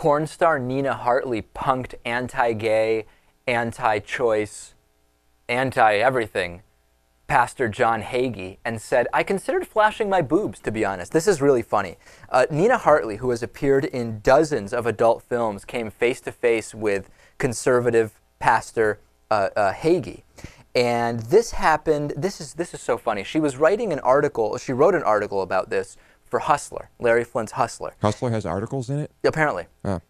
porn star Nina Hartley punked anti-gay, anti-choice, anti-everything Pastor John Hagee and said, "I considered flashing my boobs, to be honest." This is really funny. Nina Hartley, who has appeared in dozens of adult films, came face-to-face with conservative Pastor Hagee. And this happened, this is so funny. She was writing an article, she wrote an article about this for Hustler, Larry Flynt's Hustler. Hustler has articles in it? Apparently. Oh.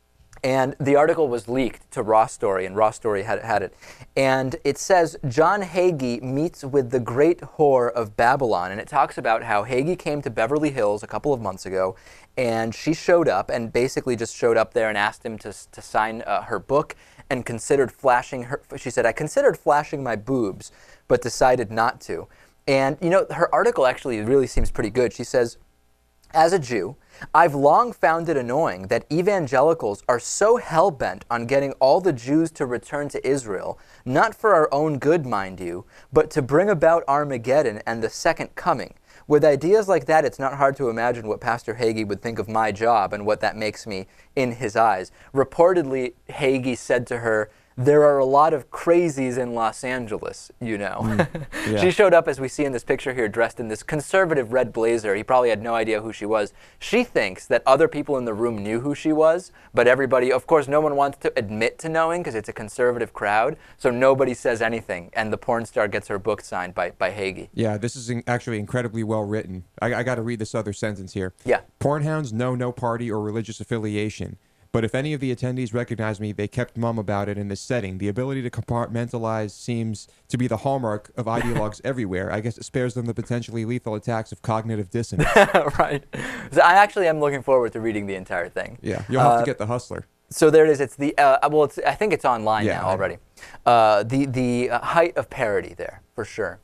And the article was leaked to Raw Story, and Raw Story had it. And it says, John Hagee meets with the great whore of Babylon. And it talks about how Hagee came to Beverly Hills a couple of months ago, and she showed up and basically just showed up there and asked him to sign her book and considered flashing her. She said, "I considered flashing my boobs, but decided not to." And, you know, her article actually really seems pretty good. She says, "As a Jew, I've long found it annoying that evangelicals are so hell-bent on getting all the Jews to return to Israel, not for our own good, mind you, but to bring about Armageddon and the second coming. With ideas like that, it's not hard to imagine what Pastor Hagee would think of my job and what that makes me in his eyes." Reportedly, Hagee said to her, "There are a lot of crazies in Los Angeles, you know." Yeah. She showed up, as we see in this picture here, dressed in this conservative red blazer. He probably had no idea who she was. She thinks that other people in the room knew who she was, but everybody, of course, no one wants to admit to knowing because it's a conservative crowd, so nobody says anything, and the porn star gets her book signed by Hagee. Yeah, this is actually incredibly well written. I got to read this other sentence here. Yeah. "Pornhounds know no party or religious affiliation. But if any of the attendees recognize me, they kept mum about it in this setting. The ability to compartmentalize seems to be the hallmark of ideologues everywhere. I guess it spares them the potentially lethal attacks of cognitive dissonance." Right. So I actually am looking forward to reading the entire thing. Yeah, you'll have to get the Hustler. So there it is. It's the well, I think it's online Yeah, now already. The height of parody there, for sure.